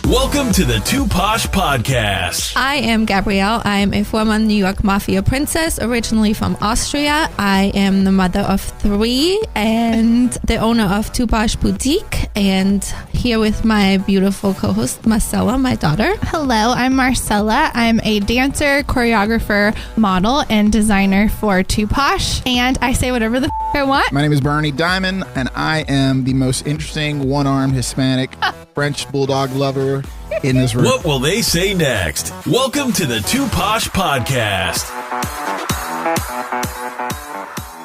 Welcome to the Too Posh Podcast. I am Gabrielle. I am a former New York Mafia princess, originally from Austria. I am the mother of 3 and the owner of Too Posh Boutique. And here with my beautiful co-host, Marcella, my daughter. Hello, I'm Marcella. I'm a dancer, choreographer, model, and designer for Too Posh. And I say whatever the I want. My name is Bernie Diamond, and I am the most interesting one-armed Hispanic French bulldog lover in this room. What will they say next? Welcome to the Too Posh Podcast.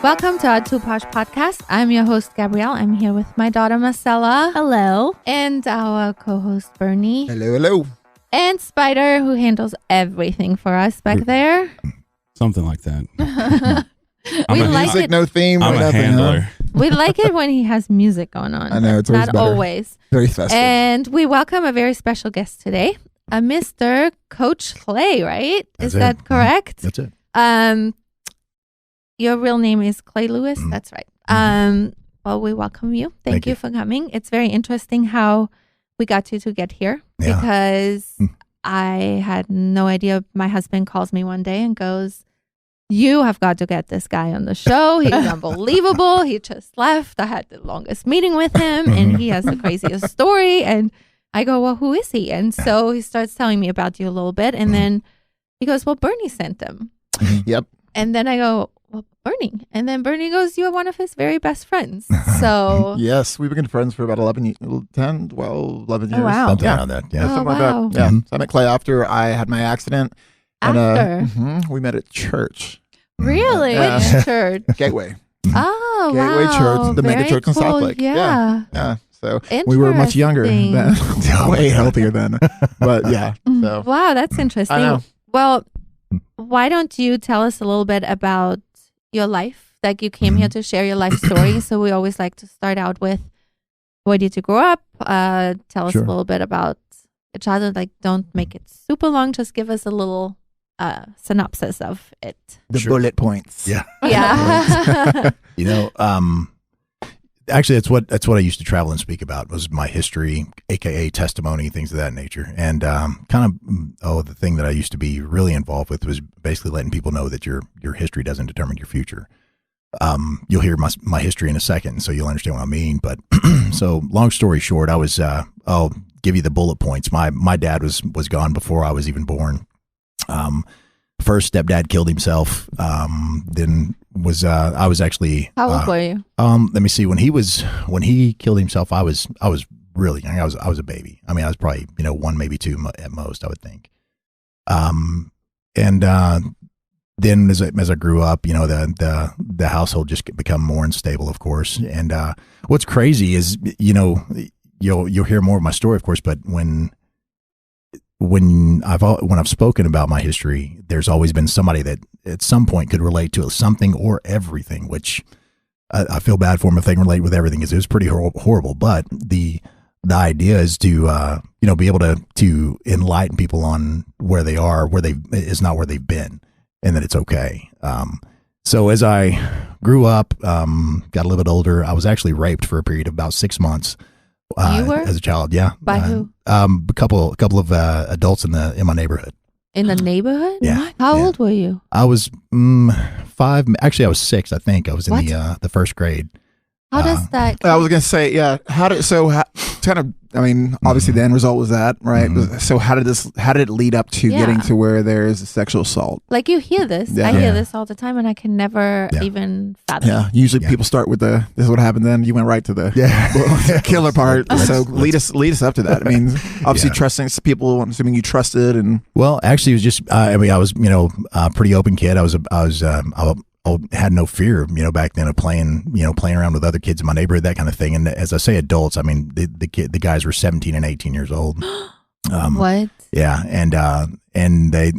Welcome to our Too Posh Podcast. I'm your host, Gabrielle. I'm here with my daughter, Marcella. Hello. And our co-host, Bernie. Hello, hello. And Spider, who handles everything for us back there. Something like that. We like music, it. no theme, I'm no a nothing. handler. Huh? We like it when he has music going on. I know, it's always not better. always. Very festive. And we welcome a very special guest today, a Mr. Coach Clay, right? That's Is that correct? That's it. Your real name is Clay Lewis. That's right. Well, we welcome you. Thank you for coming. It's very interesting how we got you to get here because I had no idea. My husband calls me one day and goes, "You have got to get this guy on the show. He's unbelievable. He just left. I had the longest meeting with him and he has the craziest story." And I go, "Well, who is he?" And so he starts telling me about you a little bit. And then he goes, "Well, Bernie sent him." Yep. And then I go, "Well, Bernie." And then Bernie goes, "You are one of his very best friends." So Yes, we've been friends for about 11 years. Oh, wow. Something Yeah. around that. Yeah, Yeah. Oh, something like wow. that. Yeah. So I met Clay after I had my accident. After? And, we met at church. really? Yeah. Which church? Gateway. Oh, Gateway wow. Church, the mega Very church in cool. South Lake. Yeah. Yeah. So we were much younger then. Oh, Way my God. healthier then. But yeah. So Wow, that's interesting. I know. Well, why don't you tell us a little bit about your life? Like you came here to share your life story. So we always like to start out with, where did you grow up? Tell us Sure. a little bit about your childhood. Like, don't make it super long. Just give us a little synopsis of it. the Sure. bullet points. Yeah. Yeah. You know, actually, that's what I used to travel and speak about was my history, AKA testimony, things of that nature. And the thing that I used to be really involved with was basically letting people know that your history doesn't determine your future. You'll hear my history in a second, so you'll understand what I mean. But so long story short, I was, I'll give you the bullet points. My dad was gone before I was even born. First stepdad killed himself. Then I was actually, How old were you? let me see, when he killed himself, I was really young. I was a baby. I mean, I was probably, 1, maybe 2 at most, I would think. Then as I grew up, the household just become more unstable, of course. And what's crazy is, you'll hear more of my story, of course, but when I've spoken about my history, there's always been somebody that at some point could relate to something or everything, which I feel bad for them if they can relate with everything. It was pretty horrible. But the idea is to be able to enlighten people on where they are, is not where they've been, and that it's okay. So as I grew up, got a little bit older, I was actually raped for a period of about 6 months. You were? As a child, yeah. By who? A couple of adults in my neighborhood. In the neighborhood? Yeah. How Yeah. old were you? I was 5. Actually, I was 6. I think I was in What? the first grade. How does that? I was gonna say, yeah. Obviously the end result was that, right? So how did it lead up to Yeah. getting to where there's a sexual assault? Like you hear this. Yeah. I hear Yeah. this all the time and I can never Yeah. even fathom. Yeah. Usually Yeah. people start with this is what happened then. You went right to the killer part. So lead us up to that. I mean, obviously trusting people, I'm assuming you trusted and Well, actually, it was just. I was a pretty open kid. I had no fear, back then of playing around with other kids in my neighborhood, that kind of thing. And as I say, adults, I mean, the guys were 17 and 18 years old. What? Yeah, and they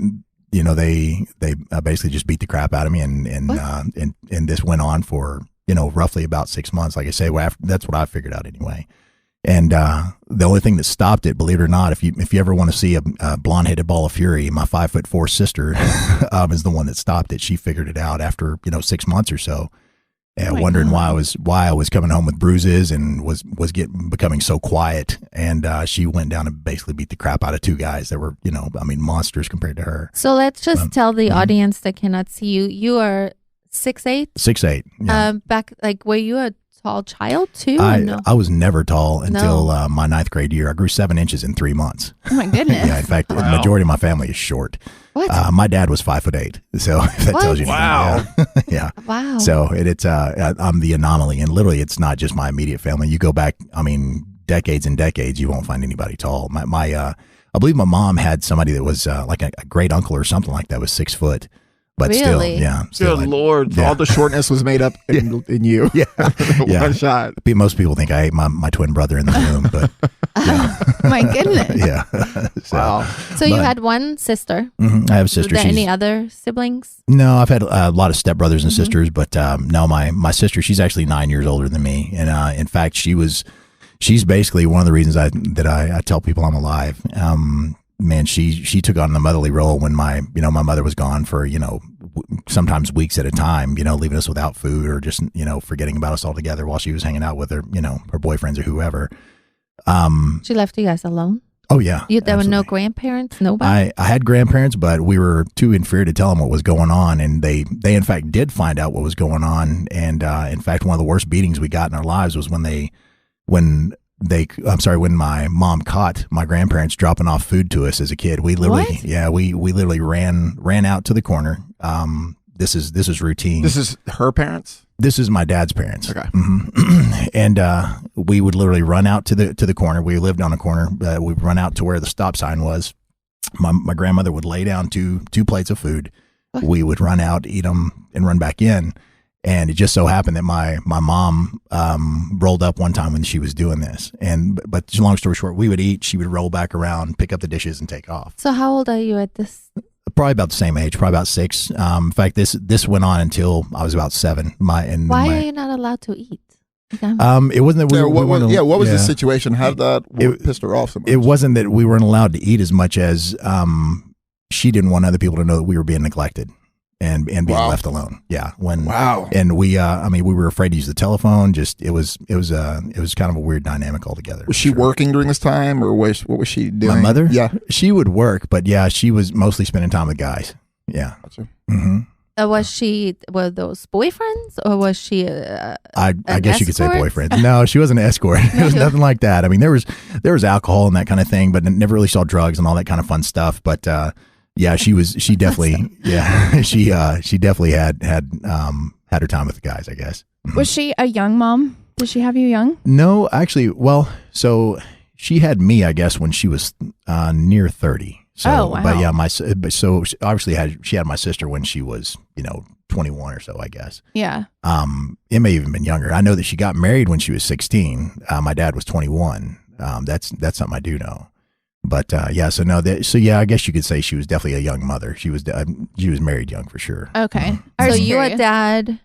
basically just beat the crap out of me, and this went on for roughly about 6 months. Like I say, that's what I figured out anyway. And the only thing that stopped it, believe it or not, if you ever want to see a blonde-headed ball of fury, my 5'4" sister is the one that stopped it. She figured it out after 6 months or so. wondering why I was coming home with bruises and was becoming so quiet. And she went down and basically beat the crap out of two guys that were, monsters compared to her. So let's just tell the audience that cannot see you. You are 6'8"? 6'8". Yeah. Were you a tall child too? I was never tall until my 9th grade year. I grew 7 inches in 3 months. Oh my goodness. Yeah, in fact, the majority of my family is short. What? My dad was 5'8", so if that tells you anything. Wow. Yeah. Wow. So it's I'm the anomaly, and literally, it's not just my immediate family. You go back, decades and decades, you won't find anybody tall. I believe my mom had somebody that was like a great uncle or something like that was 6 foot. But really? still, Good Lord. All the shortness was made up in you. Yeah. One shot. Most people think I ate my twin brother in the room, but My goodness. yeah. Wow. So you had one sister. I have a sister. Were there any other siblings? No, I've had a lot of stepbrothers and sisters, but no, my sister, she's actually 9 years older than me. And in fact, she's basically one of the reasons I tell people I'm alive. Man, she took on the motherly role when my mother was gone for, sometimes weeks at a time, leaving us without food or just, forgetting about us altogether while she was hanging out with her, her boyfriends or whoever. She left you guys alone? Oh yeah. There were no grandparents? Nobody? I had grandparents, but we were too inferior to tell them what was going on. And they in fact did find out what was going on. And, in fact, one of the worst beatings we got in our lives was when my mom caught my grandparents dropping off food to us as a kid. We literally, we literally ran out to the corner. This is routine. This is her parents? This is my dad's parents. Okay. Mm-hmm. And we would literally run out to the corner. We lived on a corner. We'd run out to where the stop sign was. My grandmother would lay down two plates of food. What? We would run out, eat them, and run back in. And it just so happened that my mom rolled up one time when she was doing this. But long story short, we would eat. She would roll back around, pick up the dishes, and take off. So how old are you at this? Probably about the same age, probably about 6. In fact, this went on until I was about 7. Why are you not allowed to eat? It wasn't that what was the situation? How did that pissed her off so much? It wasn't that we weren't allowed to eat as much as she didn't want other people to know that we were being neglected and being left alone. Yeah. And we were afraid to use the telephone. Just it was kind of a weird dynamic altogether. Was she working during this time, or what was she doing? My mother? Yeah. She would work, but yeah, she was mostly spending time with guys. Yeah. Gotcha. Mm-hmm. Were those boyfriends, or was she I guess you could say boyfriend. No, she wasn't an escort. It was nothing like that. I mean, there was alcohol and that kind of thing, but never really saw drugs and all that kind of fun stuff. But yeah, she definitely had her time with the guys, I guess. Was she a young mom? Did she have you young? No, actually, well, so she had me, I guess, when she was near 30. So, oh, wow. But yeah, so obviously she had my sister when she was, 21 or so, I guess. Yeah. It may have even been younger. I know that she got married when she was 16. My dad was 21. That's something I do know. But yeah, I guess you could say she was definitely a young mother. She was married young for sure. Okay. So your dad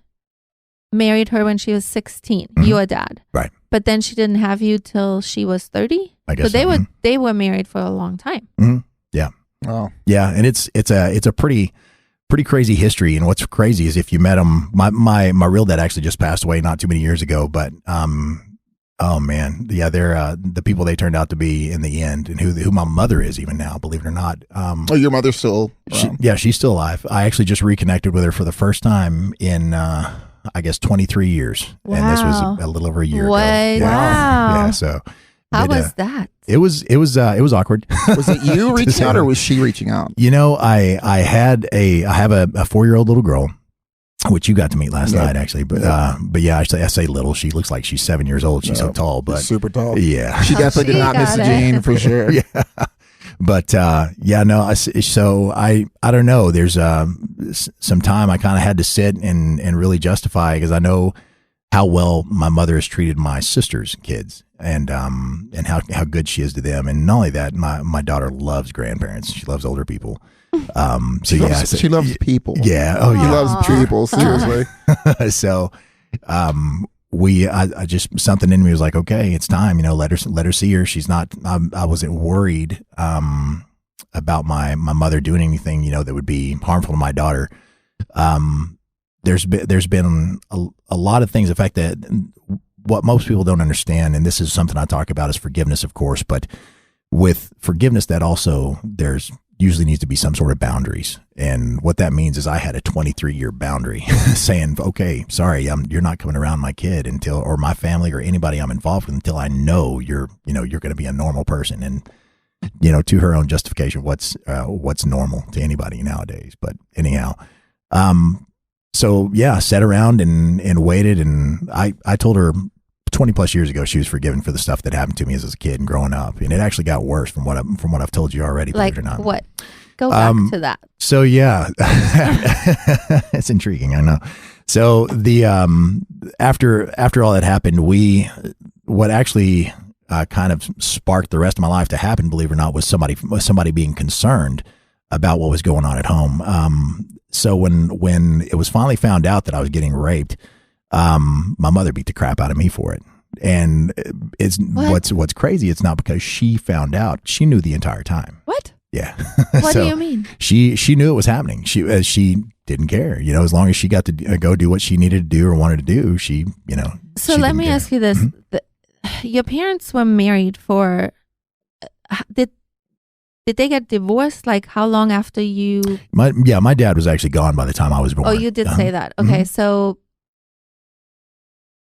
married her when she was 16. Mm-hmm. Your dad, right? But then she didn't have you till she was 30. I guess so. They were married for a long time. Mm-hmm. Yeah. Oh. Yeah, and it's a pretty crazy history. And what's crazy is if you met him, my real dad actually just passed away not too many years ago. But oh man, yeah, they're the people they turned out to be in the end, and who my mother is even now, believe it or not. Your mother's still around? She's still alive. I actually just reconnected with her for the first time in I guess 23 years, wow. And this was a little over a year ago. Yeah. Wow. Yeah, so. How was that? It was awkward. Was it you reaching out, or was she reaching out? I have a 4-year-old little girl, which you got to meet last night actually. But yeah, I say little. She looks like she's 7 years old. She's so tall, but super tall. Yeah, she definitely did not miss the gene for sure. Yeah, but yeah, no. So I don't know. There's some time I kind of had to sit and really justify, because I know how well my mother has treated my sisters' kids, and how good she is to them. And not only that, my daughter loves grandparents. She loves older people. She loves people. Yeah. Oh, yeah. She loves people. Seriously. So, I just, something in me was like, okay, it's time. Let her see her. She's not. I wasn't worried about my mother doing anything that would be harmful to my daughter. there's been a lot of things. In fact, that what most people don't understand, and this is something I talk about, is forgiveness, of course. But with forgiveness, that also there's usually needs to be some sort of boundaries. And what that means is I had a 23-year boundary saying, okay, sorry, you're not coming around my kid until, or my family or anybody I'm involved with, until I know you're going to be a normal person. And, to her own justification, what's normal to anybody nowadays. But anyhow, so yeah, sat around and waited. And I told her 20 plus years ago she was forgiven for the stuff that happened to me as a kid and growing up, and it actually got worse from what I've told you already. Like believe it or not. What? Go back to that. So yeah, it's intriguing. I know. So the after all that happened, what actually kind of sparked the rest of my life to happen, believe it or not, was somebody being concerned about what was going on at home. So when it was finally found out that I was getting raped, my mother beat the crap out of me for it. And what's crazy, it's not because she found out. She knew the entire time. What? Yeah. What do you mean? She knew it was happening. She didn't care, as long as she got to go do what she needed to do or wanted to do, So let me ask you this. Mm-hmm. Your parents were married for, did they get divorced? Like how long after you? My dad was actually gone by the time I was born. Oh, you did say that. Okay. Mm-hmm. So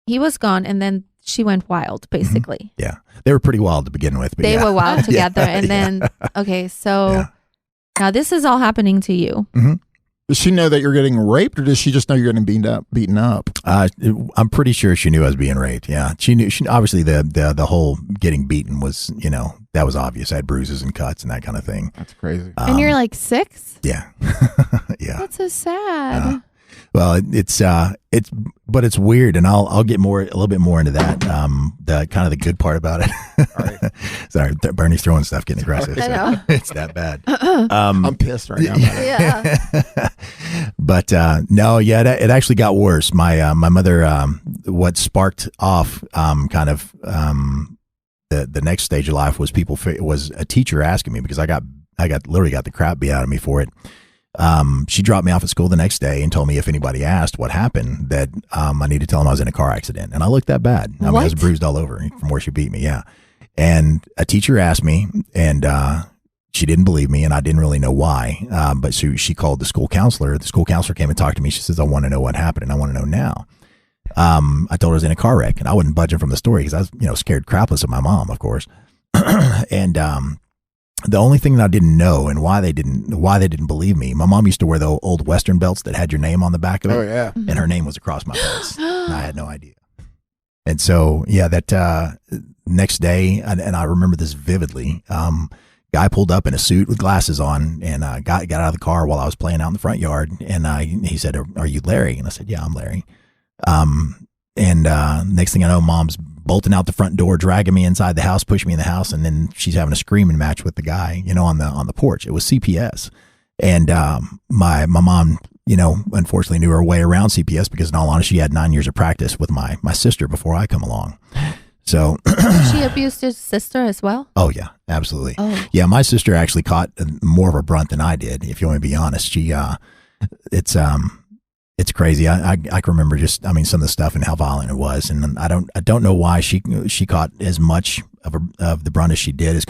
he was gone and then she went wild, basically. Mm-hmm. Yeah. They were pretty wild to begin with. But they were wild together. And then, okay. So now this is all happening to you. Mm-hmm. Does she know that you're getting raped, or does she just know you're getting beaten up? I'm pretty sure she knew I was being raped. Yeah. She knew, obviously the whole getting beaten was, that was obvious. I had bruises and cuts and that kind of thing. That's crazy. And you're like 6? Yeah. Yeah. That's so sad. Well, but it's weird, and I'll get a little bit more into that. The kind of the good part about it. All right. Sorry, Bernie's throwing stuff, getting aggressive. I know. So it's that bad. I'm pissed right now. Yeah. But no, yeah, it actually got worse. My mother, what sparked off the next stage of life was a teacher asking me, because I literally got the crap beat out of me for it. She dropped me off at school the next day and told me if anybody asked what happened, that I need to tell them I was in a car accident. And I looked that bad. I was bruised all over from where she beat me. Yeah. And a teacher asked me, and she didn't believe me, and I didn't really know why. But she called the school counselor. The school counselor came and talked to me. She says, I want to know what happened, and I want to know now. I told her I was in a car wreck, and I wasn't budging from the story because I was, scared crapless of my mom, of course. And the only thing that I didn't know, and why they didn't believe me, my mom used to wear the old Western belts that had your name on the back of it. Oh yeah. And her name was across my face. And I had no idea. And so, yeah, that next day, and I remember this vividly, guy pulled up in a suit with glasses on, and got out of the car while I was playing out in the front yard. And he said, are you Larry? And I said, yeah, I'm Larry. And next thing I know, mom's bolting out the front door, dragging me inside the house, pushing me in the house, and then she's having a screaming match with the guy, on the porch. It was CPS, and my mom, unfortunately knew her way around CPS, because in all honesty, she had 9 years of practice with my sister before I come along. So she abused your sister as well? Oh yeah, absolutely. Oh. Yeah, my sister actually caught more of a brunt than I did, if you want to be honest. She it's crazy. I can remember just, some of the stuff and how violent it was, and I don't know why she caught as much of the brunt as she did, as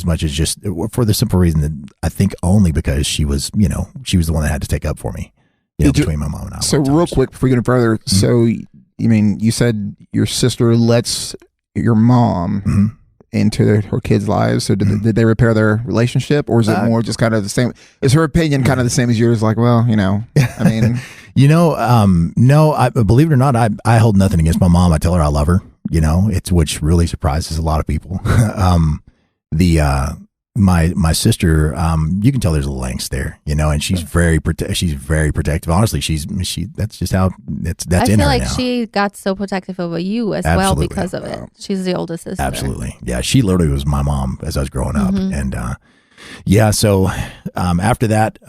much as just for the simple reason that I think only because she was the one that had to take up for me, between my mom and I. So real quick before we get further, mm-hmm. So you said your sister lets your mom. Mm-hmm. into her kids' lives. So did they repair their relationship, or is it more just kind of the same? Is her opinion kind of the same as yours? Like, well, I mean, no, I believe it or not, I hold nothing against my mom. I tell her I love her, which really surprises a lot of people. My sister, you can tell there's a little angst there, and she's very protective. Honestly, that's just how that's in her now. I feel like she got so protective over you as well because of it. She's the oldest sister. Absolutely. Yeah. She literally was my mom as I was growing up. Mm-hmm. And, so, after that,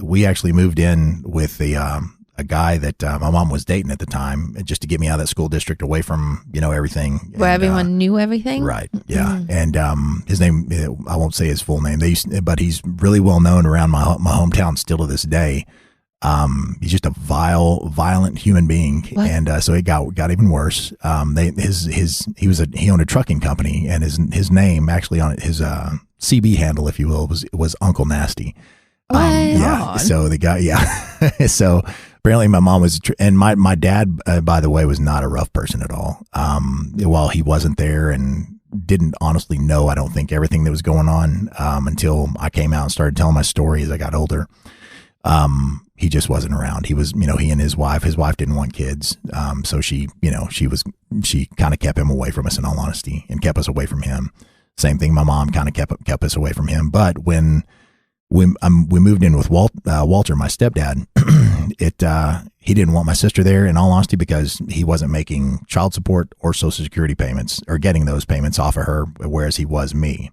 we actually moved in with a guy that my mom was dating at the time, just to get me out of that school district, away from everything. Where everyone knew everything. Right. Yeah. Mm-hmm. And his name, I won't say his full name, but he's really well known around my hometown still to this day. He's just a violent human being. What? And so it got even worse. He owned a trucking company, and his name actually on his CB handle, if you will, was Uncle Nasty. Yeah. So the guy, yeah. So apparently my mom was, and my dad, by the way, was not a rough person at all. While he wasn't there and didn't honestly know, I don't think, everything that was going on until I came out and started telling my story as I got older. He just wasn't around. He was, he and his wife didn't want kids. So she kind of kept him away from us, in all honesty, and kept us away from him. Same thing. My mom kind of kept us away from him. But when we moved in with Walter, my stepdad, he didn't want my sister there, in all honesty, because he wasn't making child support or Social Security payments, or getting those payments off of her, whereas he was me.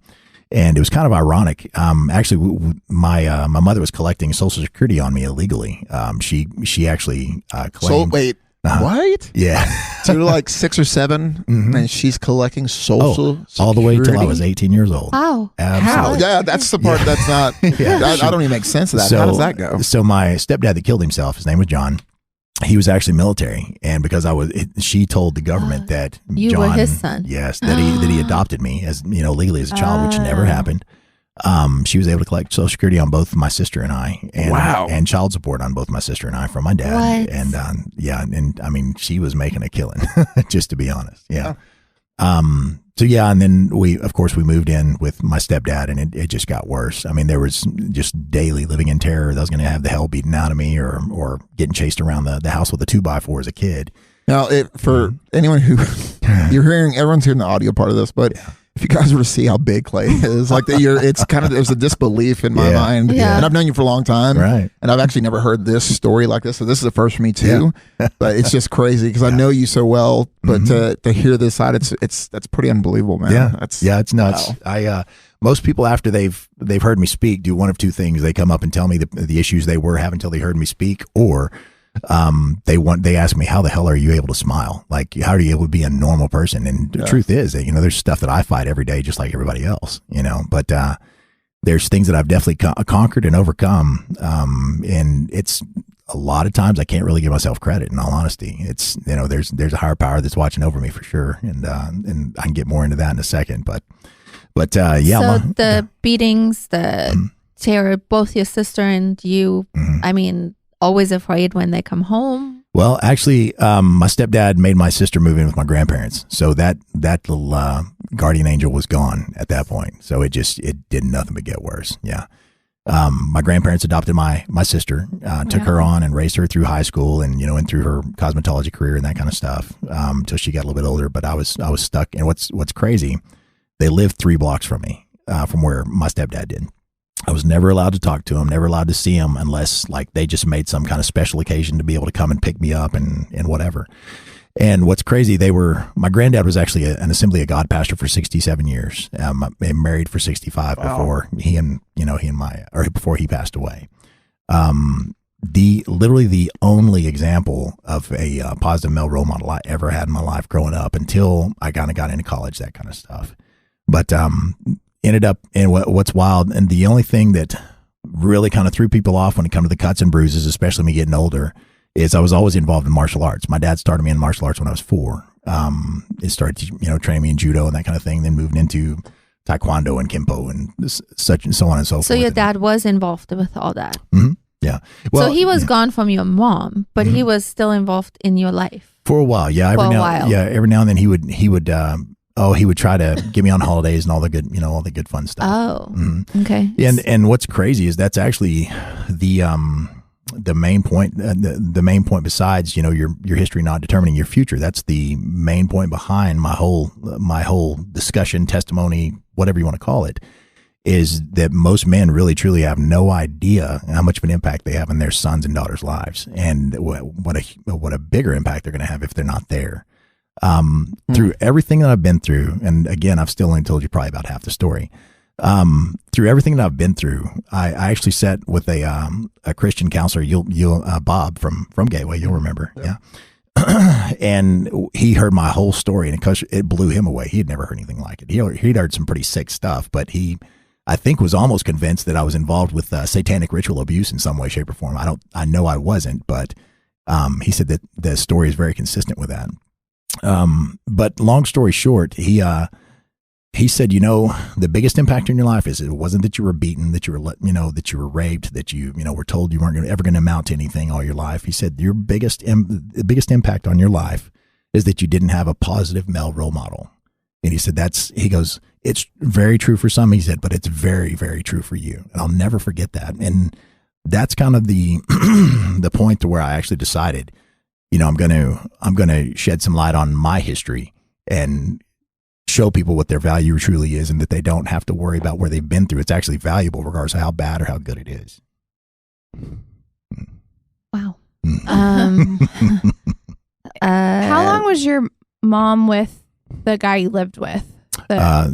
And it was kind of ironic. Actually, my mother was collecting Social Security on me illegally. She actually claimed. So wait, what? Yeah. So you're like 6 or 7, and she's collecting Social Security all the way till I was 18 years old. Oh, how? Yeah, that's the part that's not. I don't even make sense of that. How does that go? So my stepdad that killed himself, his name was John. He was actually military, and because she told the government that you John, were his son. Yes, that he adopted me as legally as a child, which never happened. She was able to collect Social Security on both my sister and I, and child support on both my sister and I from my dad. What? And and I mean, she was making a killing, just to be honest. Yeah. So yeah, and then we moved in with my stepdad, and it just got worse. I mean, there was just daily living in terror that I was going to have the hell beaten out of me, or getting chased around the house with a 2x4 as a kid. Now, for anyone who everyone's hearing the audio part of this, but if you guys were to see how big Clay is, like it's kind of, there's a disbelief in my mind. Yeah. And I've known you for a long time, right? And I've actually never heard this story like this, so this is the first for me too. But it's just crazy because I know you so well, but to hear this side, that's pretty unbelievable, man. Yeah, it's nuts. Wow. Most people, after they've heard me speak, do one of two things: they come up and tell me the issues they were having until they heard me speak, or they ask me, how the hell are you able to smile? Like, how are you able to be a normal person? And the truth is that, there's stuff that I fight every day, just like everybody else, but, there's things that I've definitely conquered and overcome. And it's a lot of times I can't really give myself credit, in all honesty. It's, there's a higher power that's watching over me for sure. And I can get more into that in a second, but yeah. So the beatings, the terror, both your sister and you, I mean, always afraid when they come home? Well, actually, my stepdad made my sister move in with my grandparents. So that little guardian angel was gone at that point. So it did nothing but get worse. Yeah. My grandparents adopted my sister, took her on and raised her through high school and, and through her cosmetology career and that kind of stuff, till she got a little bit older. But I was stuck. And what's crazy, they lived 3 blocks from me, from where my stepdad did. I was never allowed to talk to him, never allowed to see him unless like they just made some kind of special occasion to be able to come and pick me up and whatever. And what's crazy, my granddad was actually an Assembly of God pastor for 67 years, married for 65 before before he passed away. Literally the only example of a positive male role model I ever had in my life growing up until I kind of got into college, that kind of stuff. But, ended up in what's wild, and the only thing that really kind of threw people off when it comes to the cuts and bruises, especially me getting older, is I was always involved in martial arts. My dad started me in martial arts when I was 4. It started, training me in judo and that kind of thing, then moved into taekwondo and kempo and such and so on and so forth. So your dad was involved with all that. Mm-hmm. Yeah. Well, so he was gone from your mom, but he was still involved in your life for a while. Yeah. Every now and then he would try to get me on holidays and all the good fun stuff. Oh, okay. And what's crazy is that's actually the main point. The main point, besides your history not determining your future, that's the main point behind my whole discussion, testimony, whatever you want to call it, is that most men really truly have no idea how much of an impact they have in their sons and daughters' lives, and what a bigger impact they're going to have if they're not there. Through everything that I've been through, and again, I've still only told you probably about half the story. Through everything that I've been through, I actually sat with a Christian counselor, Bob from Gateway, you'll remember. Yeah. And he heard my whole story, and it blew him away. He had never heard anything like it. He'd heard some pretty sick stuff, but I think was almost convinced that I was involved with satanic ritual abuse in some way, shape, or form. I know I wasn't, but he said that the story is very consistent with that. But long story short, he said, the biggest impact in your life is it wasn't that you were beaten, that you were, that you were raped, that you were told you weren't ever going to amount to anything all your life. He said, the biggest impact on your life is that you didn't have a positive male role model. And he said, he goes, it's very true for some, he said, but it's very, very true for you. And I'll never forget that. And that's kind of the, the point to where I actually decided, I'm going to shed some light on my history and show people what their value truly is, and that they don't have to worry about where they've been through. It's actually valuable regardless of how bad or how good it is. Wow. How long was your mom with the guy you lived with?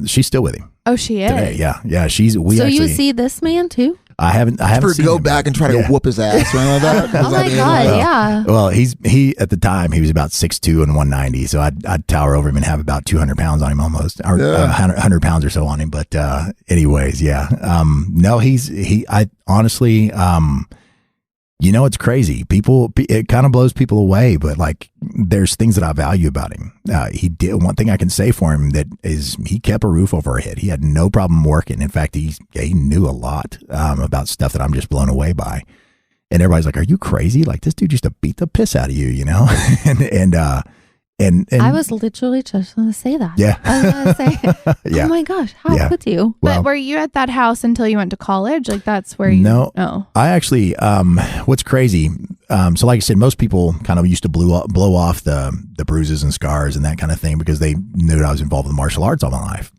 She's still with him. Oh, she is? Today. Yeah. So you see this man too? I haven't seen go him back and try to whoop his ass or anything like that. Oh my God, yeah. Well, he at the time he was about 6'2" and 190, so I'd tower over him and have about 200 pounds on him almost, or 100 pounds or so on him. But anyways, yeah. No, I honestly, it's crazy. It kind of blows people away, but like there's things that I value about him. He did one thing I can say for him that is he kept a roof over our head. He had no problem working. In fact, he knew a lot about stuff that I'm just blown away by. And everybody's like, "Are you crazy? Like this dude used to beat the piss out of you, And I was literally just going to say that. Yeah. I was going to say, oh my gosh, how could you? But were you at that house until you went to college? Like that's where you... No. I actually, what's crazy, so like I said, most people kind of used to blow off the bruises and scars and that kind of thing because they knew that I was involved with martial arts all my life.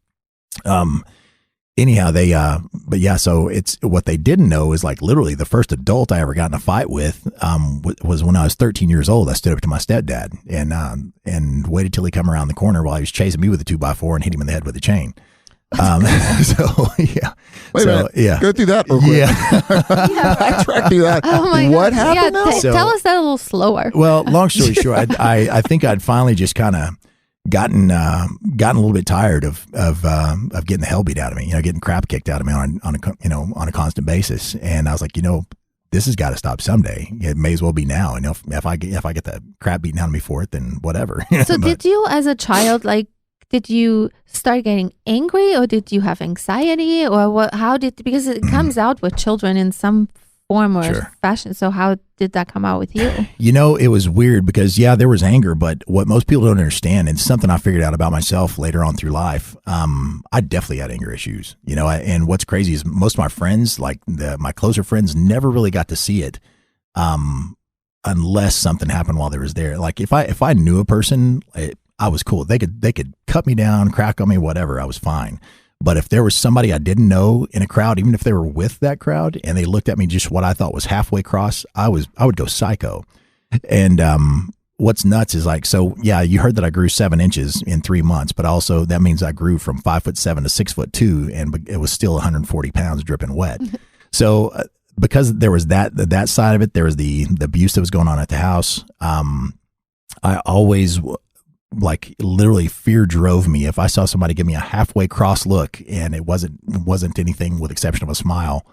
Anyhow, but yeah, so it's what they didn't know is like literally the first adult I ever got in a fight with, was when I was 13 years old. I stood up to my stepdad and waited till he come around the corner while he was chasing me with a 2x4 and hit him in the head with a chain. So yeah. Wait a minute. Yeah. Go through that real quick. Yeah. Backtrack through that. Oh my what God. happened now? Tell us that a little slower. Well, long story short, I think I'd finally just kind of gotten a little bit tired of getting the hell beat out of me, getting crap kicked out of me on a constant basis. And I was like, this has got to stop someday. It may as well be now. And if I get the crap beaten out of me for it, then whatever. So did you, as a child, did you start getting angry, or did you have anxiety, or what? Because it comes out with children in some form or fashion. So how did that come out with you? It was weird because there was anger, but what most people don't understand, and something I figured out about myself later on through life, I definitely had anger issues, and what's crazy is most of my friends, like my closer friends, never really got to see it, unless something happened while they was there. Like if I knew a person, I was cool. They could cut me down, crack on me, whatever. I was fine. But if there was somebody I didn't know in a crowd, even if they were with that crowd and they looked at me just what I thought was halfway across, I would go psycho. And what's nuts is you heard that I grew 7 inches in 3 months, but also that means I grew from 5'7" to 6'2", and it was still 140 pounds dripping wet. So because there was that side of it, there was the abuse that was going on at the house. I always, literally fear drove me. If I saw somebody give me a halfway cross look and it wasn't anything with exception of a smile,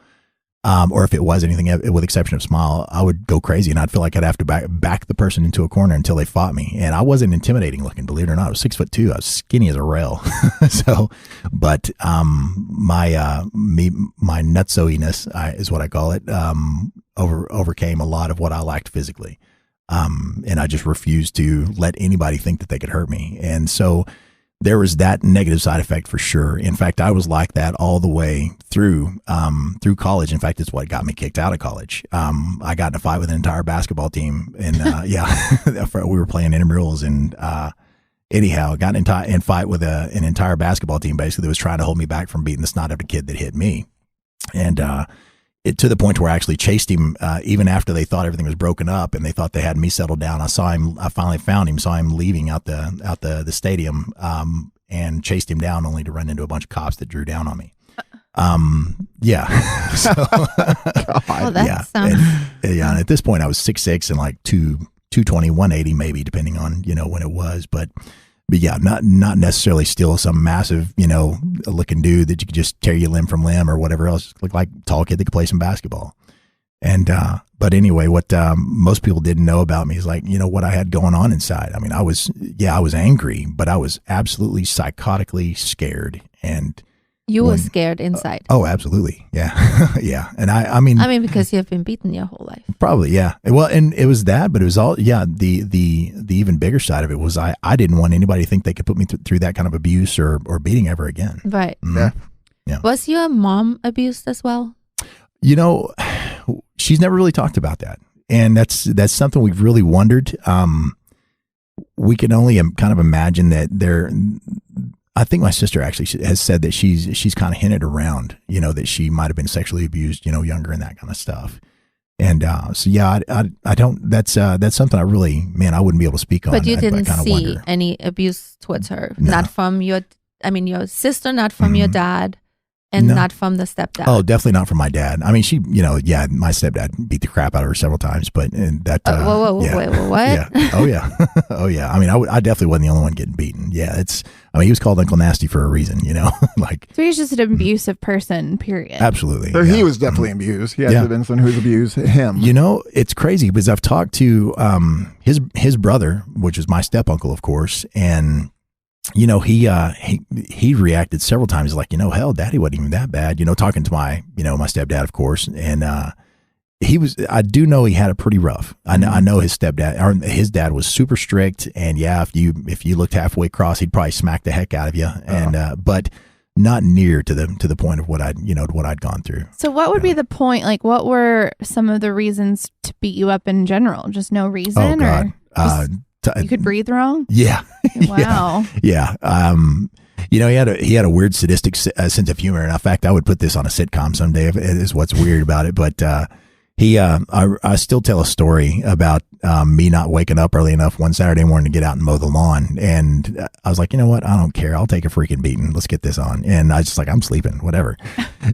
or if it was anything with exception of a smile, I would go crazy and I'd feel like I'd have to back the person into a corner until they fought me. And I wasn't intimidating looking, believe it or not. I was 6'2". I was skinny as a rail. So, but my nutsoiness is what I call it, overcame a lot of what I lacked physically. And I just refused to let anybody think that they could hurt me. And so there was that negative side effect for sure. In fact, I was like that all the way through college. In fact, it's what got me kicked out of college. I got in a fight with an entire basketball team, and we were playing intramurals, and anyhow, got in a fight with an entire basketball team basically that was trying to hold me back from beating the snot out of a kid that hit me. And it to the point where I actually chased him, even after they thought everything was broken up and they thought they had me settled down. I finally found him, saw him leaving out the stadium, and chased him down, only to run into a bunch of cops that drew down on me. So, and at this point I was 6'6" and 220, 180 maybe, depending on, when it was. But yeah, not necessarily still some massive, looking dude that you could just tear you limb from limb or whatever else. Look like a tall kid that could play some basketball. And, but anyway, what most people didn't know about me is like, what I had going on inside. I mean, I was angry, but I was absolutely psychotically scared. And you were scared inside. Oh, absolutely. Yeah. Yeah. And I mean, because you have been beaten your whole life. Probably. Yeah. Well, and it was that, but it was all, the even bigger side of it was I didn't want anybody to think they could put me through that kind of abuse or beating ever again. Right. Mm-hmm. Yeah. Was your mom abused as well? She's never really talked about that. And that's something we've really wondered. We can only kind of imagine that I think my sister actually has said that she's kind of hinted around, that she might have been sexually abused, younger and that kind of stuff. And so, yeah, I don't, that's something I really, I wouldn't be able to speak on. But you didn't see any abuse towards her, No. Not from your sister, not from your dad. And No. not from the stepdad. Oh, definitely not from my dad. I mean, she, my stepdad beat the crap out of her several times, but that. Whoa, yeah. wait, what? Yeah. Oh yeah. Oh yeah. I mean, I definitely wasn't the only one getting beaten. Yeah. He was called Uncle Nasty for a reason, like. So he's just an abusive person, period. Absolutely. So he was definitely abused. He had to have been someone who's abused him. It's crazy because I've talked to his brother, which is my step uncle, of course, and. He reacted several times like, hell, daddy wasn't even that bad, talking to my, my stepdad, of course. And, I do know he had it pretty rough. I know his dad was super strict. And if you looked halfway across, he'd probably smack the heck out of you. And, but not near to the point of what I'd gone through. So what would be the point? Like, what were some of the reasons to beat you up in general? Just no reason? Oh, God. You could breathe wrong? Yeah. Wow. Yeah. He had a weird sadistic sense of humor. And in fact, I would put this on a sitcom someday is what's weird about it. But, I still tell a story about, me not waking up early enough one Saturday morning to get out and mow the lawn. And I was like, you know what? I don't care. I'll take a freaking beating. Let's get this on. And I was just like, I'm sleeping, whatever.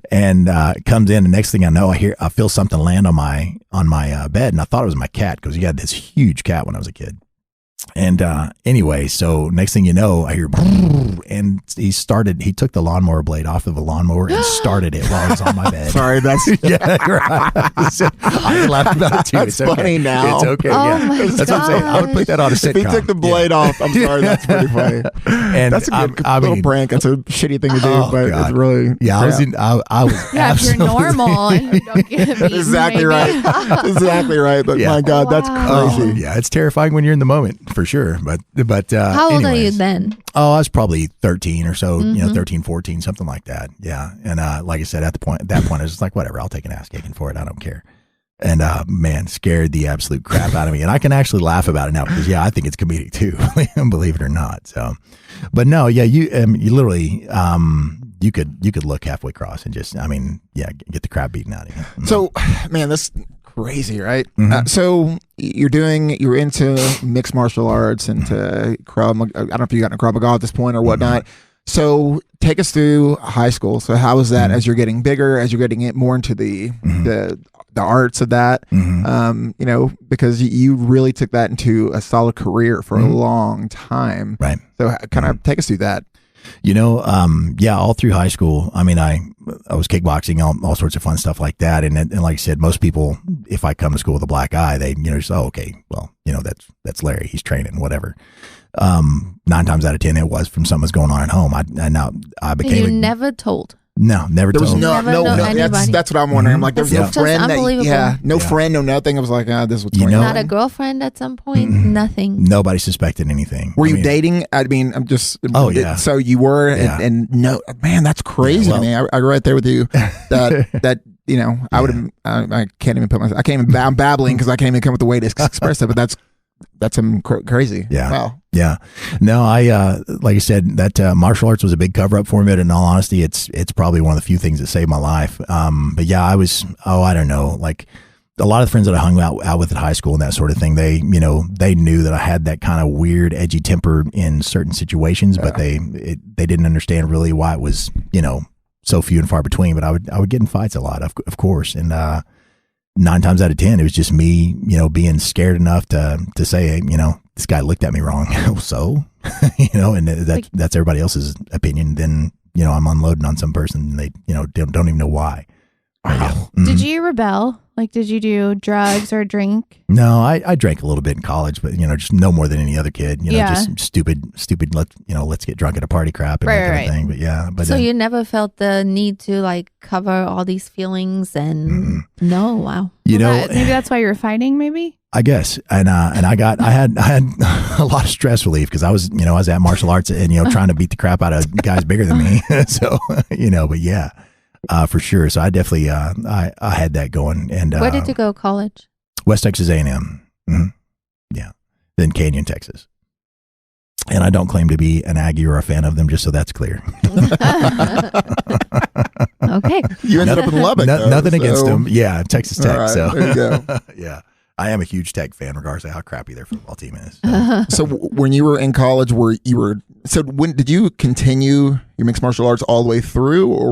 And, comes in. The next thing I know, I feel something land on my bed. And I thought it was my cat because he had this huge cat when I was a kid. And anyway, so next thing you know, I hear, and he took the lawnmower blade off of a lawnmower and started it while I was on my bed. Sorry, that's yeah, right. I laugh about it too. That's it's okay. funny now. It's okay. Oh Yeah, my that's what I'm saying. I would put that on a sitcom. If he took the blade off, I'm sorry, that's pretty funny. And That's a good little prank. That's a shitty thing to do, but God. it's really Yeah, I was Yeah, if you're normal and you don't get beaten, exactly maybe. right. Exactly right. But Yeah. my God, that's Wow. crazy. yeah, it's terrifying when you're in the moment for sure. But How old are you anyways. then? Oh, I was probably 13 or so, 13, 14, something like that. Yeah. And like I said, at that point, I was just like, whatever, I'll take an ass kicking for it. I don't care. And man, scared the absolute crap out of me. And I can actually laugh about it now because I think it's comedic too, believe it or not. So, but no, yeah, you literally, you could look halfway across and just, get the crap beaten out of you. So, man, that's crazy, right? Mhm. So you're into mixed martial arts, into Krav Maga. I don't know if you got into Krav Maga at this point or whatnot. So take us through high school. So how was that as you're getting bigger, as you're getting it more into the arts of that? Because you really took that into a solid career for a long time. Right. So kind of take us through that. All through high school, I was kickboxing, all sorts of fun stuff like that. And like I said, most people, if I come to school with a black eye, they, just, oh, okay, well, that's Larry, he's training, whatever. 9 times out of 10, it was from something that's going on at home. I became. You never told. No, never There was told. Never know anybody. That's what I'm wondering. I'm like, there's no That's just friend. unbelievable. No friend, no nothing. I was like, this is what's going know- on. Not a girlfriend at some point. Nothing. Nobody suspected anything. Were you dating? I'm just. Oh, yeah. So you were, Yeah. and no, man, that's crazy to me. I right there with you. That I would have. I can't even put myself. I can't even. I'm babbling because I can't even come up with the way to express it. But that's crazy. Yeah. Wow. Yeah. No, like I said, that martial arts was a big cover up for me. But in all honesty, it's probably one of the few things that saved my life. But yeah, I don't know, like a lot of the friends that I hung out with at high school and that sort of thing, they knew that I had that kind of weird, edgy temper in certain situations, but they didn't understand really why it was, so few and far between. But I would get in fights a lot, of course. And, 9 times out of 10, it was just me, being scared enough to say this guy looked at me wrong. So, and that's everybody else's opinion. Then, I'm unloading on some person and they, don't even know why. Wow. Did you rebel? Like, did you do drugs or drink? No, I drank a little bit in college, but just no more than any other kid. Just stupid. Let's get drunk at a party crap and that kind of thing. But yeah, so you never felt the need to like cover all these feelings and no, wow. Maybe that's why you were fighting. Maybe. I guess, and I had a lot of stress relief because I was at martial arts and trying to beat the crap out of guys bigger than me. So but yeah. For sure. So I definitely, I had that going. And where did you go to college? West Texas A&M. Mm-hmm. Yeah. Then Canyon, Texas. And I don't claim to be an Aggie or a fan of them, just so that's clear. Okay. You ended up in Lubbock. Nothing against them. Yeah, Texas Tech. Right, so there you go. Yeah. I am a huge Tech fan, regardless of how crappy their football team is. So when you were in college, when did you continue your mixed martial arts all the way through, or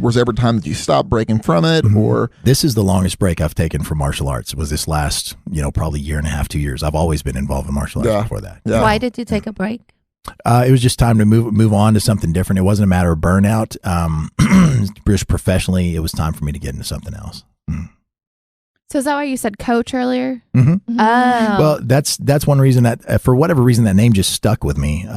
was there ever time that you stopped breaking from it, or? This is the longest break I've taken from martial arts. Was this last, probably year and a half, 2 years. I've always been involved in martial arts before that. Yeah. Why did you take a break? It was just time to move on to something different. It wasn't a matter of burnout. Just professionally, it was time for me to get into something else. So is that why you said coach earlier? Mm-hmm. Oh. Well, that's one reason that for whatever reason that name just stuck with me.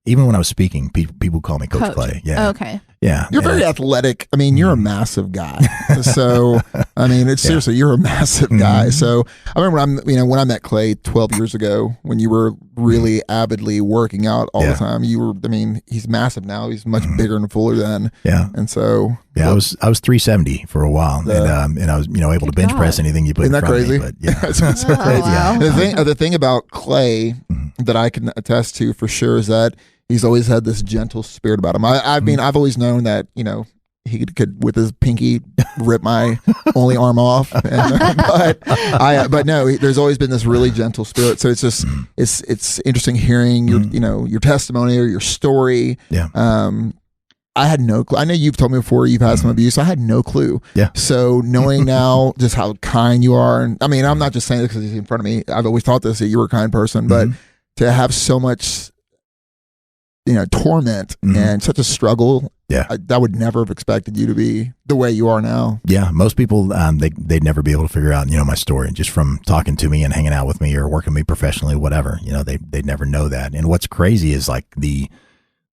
Even when I was speaking, people call me Coach Clay. Yeah. Oh, okay. Yeah. You're very athletic. I mean, you're a massive guy. So, I mean, it's seriously, you're a massive guy. So I remember when I met Clay 12 years ago, when you were really avidly working out all the time, he's massive now. He's much bigger and fuller then. Yeah. And so. Yeah, I was 370 for a while, and I was able to bench press anything you put in front of me. But yeah, it's crazy. Wow. The thing about Clay that I can attest to for sure is that he's always had this gentle spirit about him. I've always known that he could with his pinky rip my only arm off, but no, there's always been this really gentle spirit. So it's just it's interesting hearing your testimony or your story. Yeah. I had no clue. I know you've told me before you've had some abuse. I had no clue. Yeah. So knowing now just how kind you are, and I mean, I'm not just saying this because he's in front of me. I've always thought this, that you were a kind person, but to have so much, torment and such a struggle, I would never have expected you to be the way you are now. Yeah. Most people, they'd never be able to figure out, my story just from talking to me and hanging out with me or working with me professionally, whatever. They'd never know that. And what's crazy is like the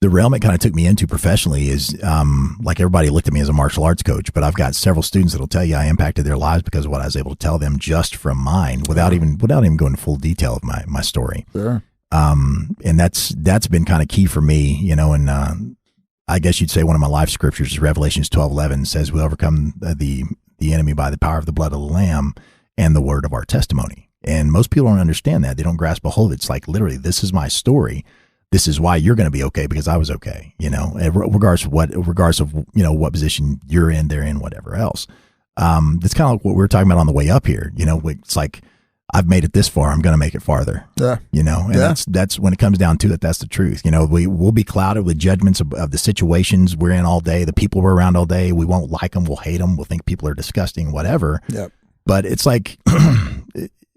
realm it kind of took me into professionally is like everybody looked at me as a martial arts coach, but I've got several students that'll tell you I impacted their lives because of what I was able to tell them just from mine without even going into full detail of my story. Sure. And that's been kind of key for me, and I guess you'd say one of my life scriptures is Revelations 12:11 says we'll overcome the enemy by the power of the blood of the Lamb and the word of our testimony. And most people don't understand that. They don't grasp a hold of it. It's like, literally, this is my story. This is why you're going to be okay because I was okay, regardless of what position you're in, they're in, whatever else. That's kind of like what we were talking about on the way up here. It's like, I've made it this far. I'm going to make it farther. Yeah. And that's when it comes down to it. That's the truth. We'll be clouded with judgments of the situations we're in all day, the people we're around all day. We won't like them. We'll hate them. We'll think people are disgusting, whatever. Yep. But it's like,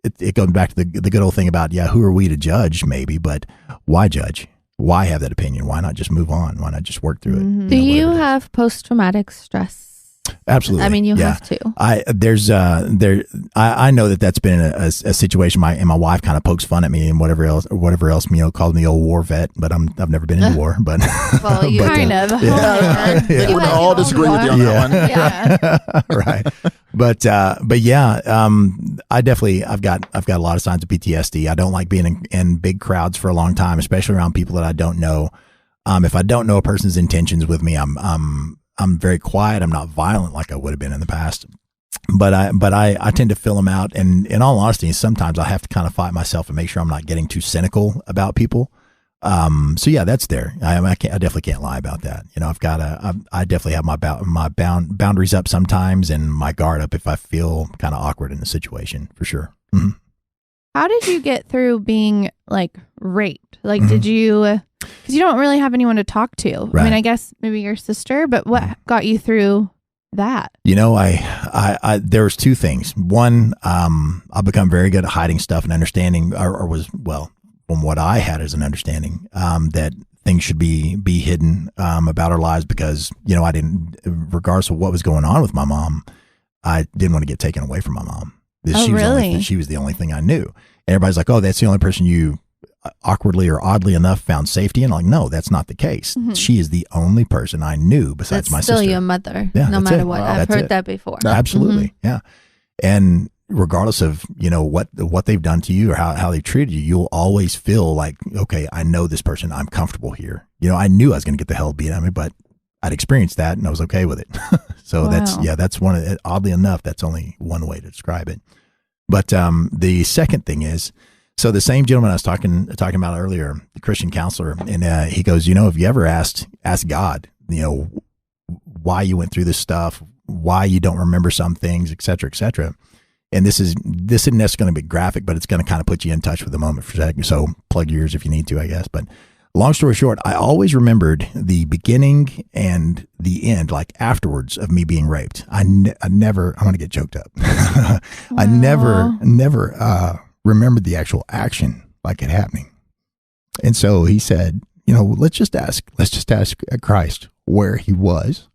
it goes back to the good old thing about, who are we to judge maybe, but why judge? Why have that opinion? Why not just move on? Why not just work through it? Do you have post-traumatic stress? Absolutely. I mean, you have to. I know that's been a situation. My wife kind of pokes fun at me and whatever else, calls me old war vet, but I've never been in war, but well, you kind of. Yeah. They would all disagree with you on that one. Yeah. Right. But yeah, I've got a lot of signs of PTSD. I don't like being in big crowds for a long time, especially around people that I don't know. If I don't know a person's intentions with me, I'm very quiet. I'm not violent like I would have been in the past, but I tend to fill them out. And in all honesty, sometimes I have to kind of fight myself and make sure I'm not getting too cynical about people. So yeah, that's there. I definitely can't lie about that. I definitely have my boundaries up sometimes and my guard up if I feel kind of awkward in the situation, for sure. Mm-hmm. How did you get through being like raped? Like, did you, because you don't really have anyone to talk to. Right. I mean, I guess maybe your sister, but what got you through that? You know, I there was two things. One, I've become very good at hiding stuff and understanding, or was, well, from what I had as an understanding, that things should be hidden about our lives because, you know, I didn't, regardless of what was going on with my mom, I didn't want to get taken away from my mom. She was the only thing I knew. And everybody's like, oh, that's the only person you awkwardly or oddly enough found safety in. Like, no, that's not the case. Mm-hmm. She is the only person I knew besides that's my sister. Still your mother, yeah, no matter it. what. Wow. I've heard that before. Absolutely, mm-hmm. Yeah. And regardless of, you know, what they've done to you or how they treated you, you'll always feel like, okay, I know this person. I'm comfortable here. You know, I knew I was going to get the hell beat out of me, but I'd experienced that and I was okay with it. So wow. That's one of it. Oddly enough, that's only one way to describe it. But the second thing is, so the same gentleman I was talking about earlier, the Christian counselor, and he goes, you know, have you ever asked God, you know, why you went through this stuff, why you don't remember some things, et cetera, et cetera. And this isn't necessarily going to be graphic, but it's going to kind of put you in touch with the moment for a second. So plug your ears if you need to, I guess. But long story short, I always remembered the beginning and the end, like afterwards of me being raped. I never, I'm going to get choked up. I never remembered the actual action like it happening. And so he said, you know, let's just ask Christ where he was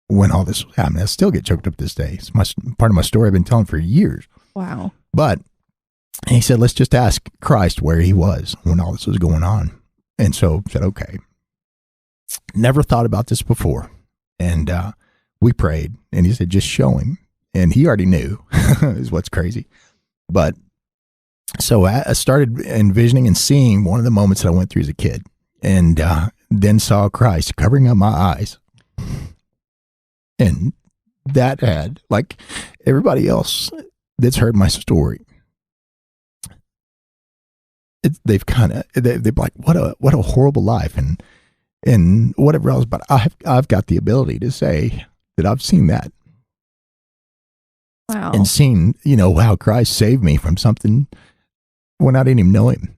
when all this was happening. I still get choked up this day. It's part of my story I've been telling for years. Wow. But he said, let's just ask Christ where he was when all this was going on. And so I said, okay. Never thought about this before. And we prayed and he said, just show him. And he already knew is what's crazy. But so I started envisioning and seeing one of the moments that I went through as a kid, and then saw Christ covering up my eyes. And that had, like everybody else that's heard my story, they've like, what a horrible life and whatever else. But I've got the ability to say that I've seen that. Wow. And seen, you know, how Christ saved me from something when I didn't even know him.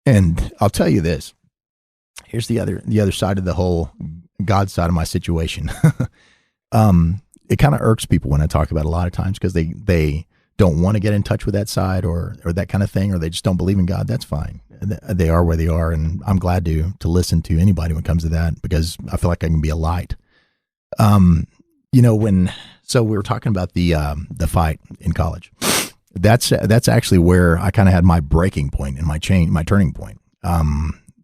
And I'll tell you this. Here's the other side of the whole God side of my situation. It kind of irks people when I talk about it a lot of times because they don't want to get in touch with that side or that kind of thing, or they just don't believe in God. That's fine. They are where they are. And I'm glad to listen to anybody when it comes to that because I feel like I can be a light. You know, so we were talking about the fight in college. That's actually where I kind of had my breaking point and my turning point.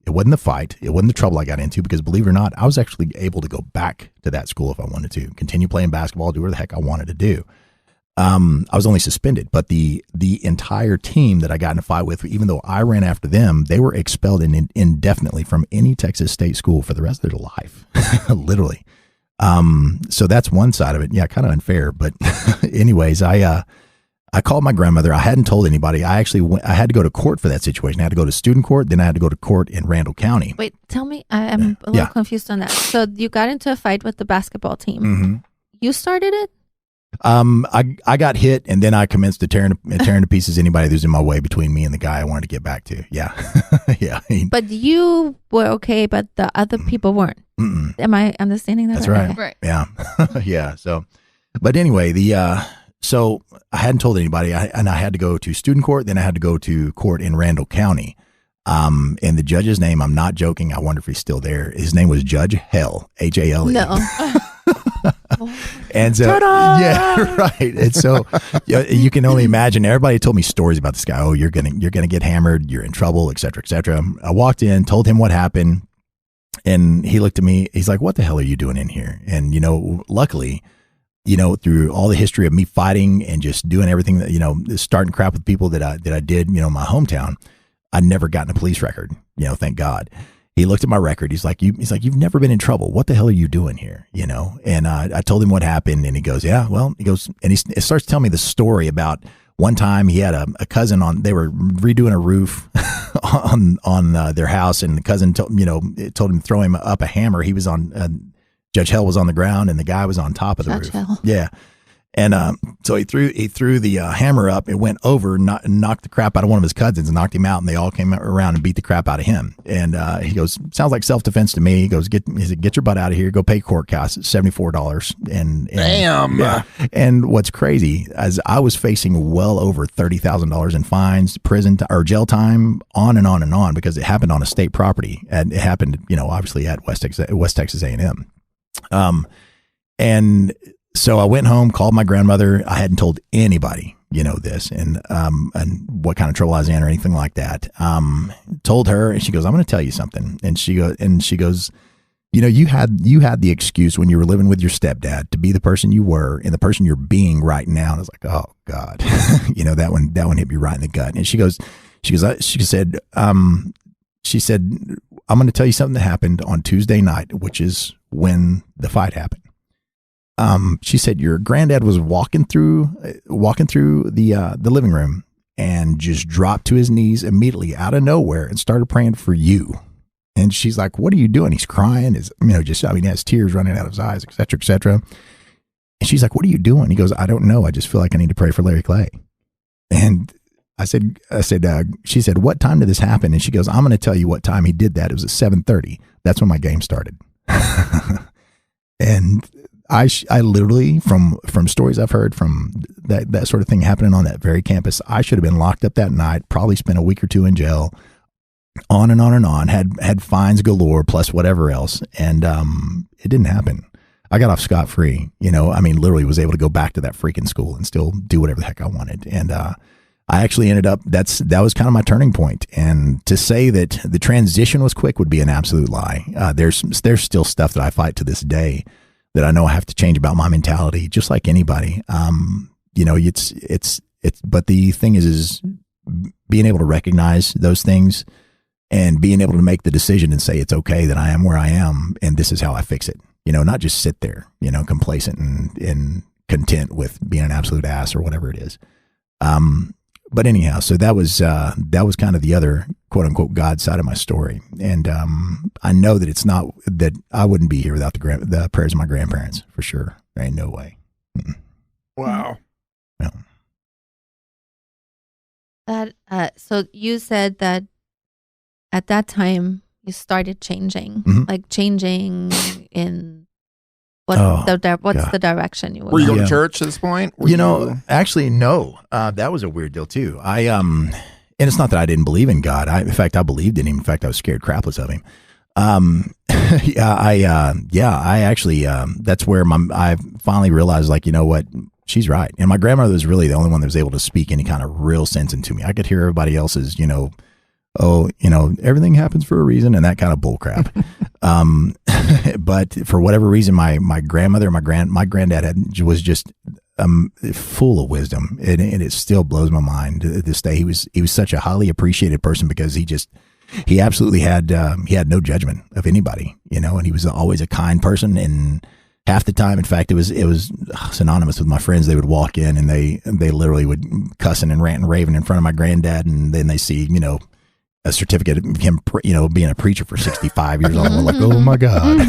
It wasn't the fight. It wasn't the trouble I got into because, believe it or not, I was actually able to go back to that school if I wanted to, continue playing basketball, do whatever the heck I wanted to do. I was only suspended, but the entire team that I got in a fight with, even though I ran after them, they were expelled indefinitely from any Texas state school for the rest of their life, literally. So that's one side of it. Yeah, kind of unfair, but anyways, I called my grandmother. I hadn't told anybody. I had to go to court for that situation. I had to go to student court. Then I had to go to court in Randall County. Wait, tell me. I'm a little confused on that. So you got into a fight with the basketball team. Mm-hmm. You started it? I got hit, and then I commenced to tearing to pieces anybody that was in my way between me and the guy I wanted to get back to. Yeah. Yeah. But you were okay, but the other people weren't. Mm-mm. Am I understanding that? That's right. Right. Yeah. Yeah. So, but anyway, so I hadn't told anybody, and I had to go to student court. Then I had to go to court in Randall County. And the judge's name, I'm not joking. I wonder if he's still there. His name was Judge Hell, H-A-L-E. No. And so, ta-da! Yeah, right. And so you can only imagine. Everybody told me stories about this guy. Oh, you're gonna get hammered. You're in trouble, et cetera, et cetera. I walked in, told him what happened, and he looked at me. He's like, "What the hell are you doing in here?" And you know, luckily, you know, through all the history of me fighting and just doing everything that, you know, starting crap with people that I did, you know, in my hometown, I'd never gotten a police record. You know, thank God. He looked at my record. He's like, you've never been in trouble. What the hell are you doing here? You know? And I told him what happened, and he goes, yeah, well, he goes, and he starts telling me the story about one time he had a cousin they were redoing a roof on their house, and the cousin told him to throw him up a hammer. He was on, Judge Hell was on the ground, and the guy was on top of the roof. Hell. Yeah. And so he threw the hammer up. It went over, knocked the crap out of one of his cousins, and knocked him out. And they all came around and beat the crap out of him. And he goes, "Sounds like self-defense to me." He goes, "Get your butt out of here. Go pay court costs. It's $74." And damn. Yeah. And what's crazy is I was facing well over $30,000 in fines, prison or jail time, on and on and on, because it happened on a state property, and it happened, obviously at West Texas A&M. And so I went home, called my grandmother. I hadn't told anybody, this and what kind of trouble I was in or anything like that. Told her, and she goes, "I'm going to tell you something." And she goes, you had the excuse when you were living with your stepdad to be the person you were and the person you're being right now. And I was like, oh God, that one hit me right in the gut. And she said, "I'm going to tell you something that happened on Tuesday night, which is when the fight happened." She said, "Your granddad was walking through the living room and just dropped to his knees immediately out of nowhere and started praying for you." And she's like, "What are you doing?" He's crying. He has tears running out of his eyes, et cetera, et cetera. And she's like, "What are you doing?" He goes, "I don't know. I just feel like I need to pray for Larry Clay." And she said, "What time did this happen?" And she goes, "I'm going to tell you what time he did that. It was at 7:30. That's when my game started." And I literally, from stories I've heard from that sort of thing happening on that very campus, I should have been locked up that night, probably spent a week or two in jail, on and on and on, had fines galore plus whatever else. And it didn't happen. I got off scot-free, literally was able to go back to that freaking school and still do whatever the heck I wanted. And I actually ended up, that was kind of my turning point. And to say that the transition was quick would be an absolute lie. There's still stuff that I fight to this day that I know I have to change about my mentality, just like anybody. But the thing is being able to recognize those things and being able to make the decision and say, it's okay that I am where I am, and this is how I fix it. Not just sit there, complacent and content with being an absolute ass or whatever it is. But anyhow, so that was kind of the other quote unquote God side of my story. And I know that it's not that I wouldn't be here without the prayers of my grandparents, for sure. There ain't no way. Mm-mm. Wow. No. So you said that at that time you started changing, like changing in what's the direction you were Were you going? going to church at this point? Actually, no. That was a weird deal too. And it's not that I didn't believe in God. In fact, I believed in him. In fact, I was scared crapless of him. I actually, that's where I finally realized, like, you know what, she's right. And my grandmother was really the only one that was able to speak any kind of real sense into me. I could hear everybody else's, everything happens for a reason and that kind of bullcrap. But for whatever reason, my grandmother, my granddad was just full of wisdom, and it still blows my mind to this day. He was such a highly appreciated person because he absolutely had no judgment of anybody, and he was always a kind person. And half the time, in fact, it was synonymous with my friends. They would walk in and they literally would cussing and ranting and raving in front of my granddad, and then they see a certificate of him, being a preacher for 65 years old. I'm like, oh my God.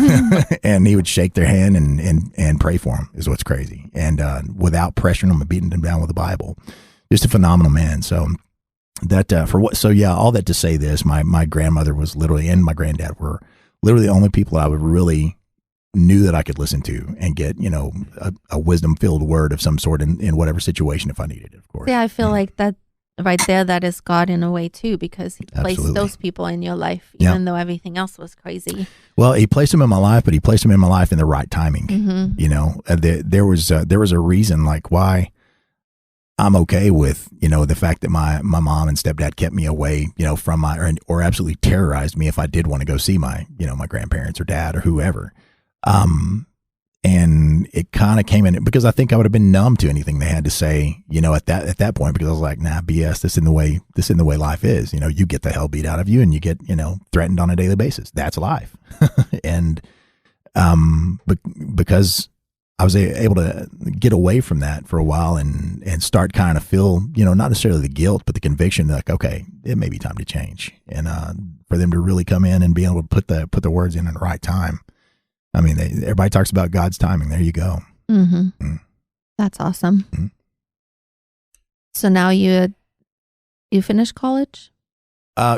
And he would shake their hand and pray for him, is what's crazy. And without pressuring them and beating them down with the Bible. Just a phenomenal man. So all that to say this, my grandmother was literally, and my granddad were literally the only people I would really knew that I could listen to and get, a wisdom filled word of some sort in whatever situation if I needed it, of course. Yeah, I feel like that right there, that is God in a way too, because he placed Absolutely. Those people in your life, even though everything else was crazy. Well, he placed them in my life, but he placed them in my life in the right timing. Mm-hmm. There was a reason, like, why I'm okay with, the fact that my mom and stepdad kept me away, from or absolutely terrorized me if I did want to go see my grandparents or dad or whoever. And it kind of came in because I think I would have been numb to anything they had to say, at that point, because I was like, nah, BS, this isn't the way life is. You get the hell beat out of you and you get, threatened on a daily basis. That's life. And, because I was able to get away from that for a while and start kind of feel, not necessarily the guilt, but the conviction that, like, okay, it may be time to change. And, for them to really come in and be able to put the words in the right time. I mean, everybody talks about God's timing. There you go. Mm-hmm. That's awesome. Mhm. So now you finished college?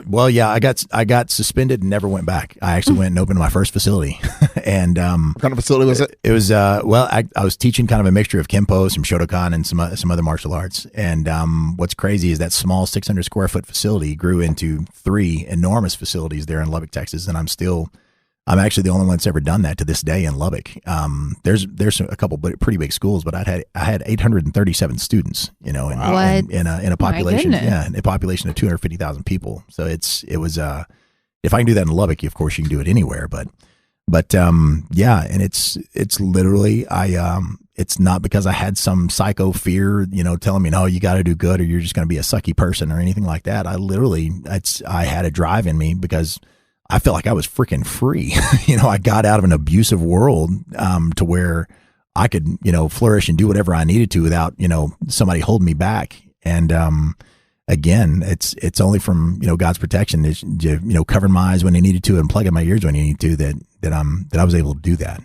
Well, yeah, I got suspended and never went back. I actually went and opened my first facility, and What kind of facility was it? it was I was teaching kind of a mixture of Kempo, some Shotokan, and some other martial arts. And what's crazy is that small 600 square foot facility grew into 3 enormous facilities there in Lubbock, Texas, and I'm actually the only one that's ever done that to this day in Lubbock. There's a couple pretty big schools, but I had 837 students, in a population, in a population of 250,000 people. So it was if I can do that in Lubbock, of course you can do it anywhere. But yeah, and it's literally it's not because I had some psycho fear, telling me, no, you got to do good or you're just going to be a sucky person or anything like that. I had a drive in me because I felt like I was freaking free. I got out of an abusive world to where I could, flourish and do whatever I needed to without, somebody holding me back. And again, it's only from God's protection, covering my eyes when He needed to and plugging my ears when He needed to that I was able to do that.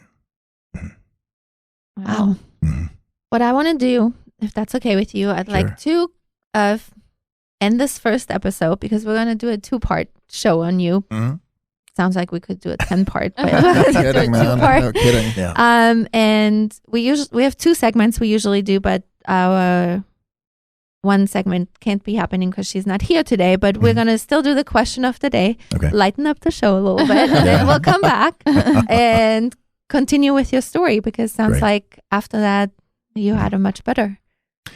Wow. Mm-hmm. What I want to do, if that's okay with you, I'd like to end this first episode because we're going to do a 2-part show on you. Mm-hmm. Sounds like we could do a 10-part. But No kidding, man. No kidding. Yeah. And we have 2 segments we usually do, but our one segment can't be happening because she's not here today. But we're gonna still do the question of the day. Okay. Lighten up the show a little bit, and then we'll come back and continue with your story because sounds Great. like after that you had a much better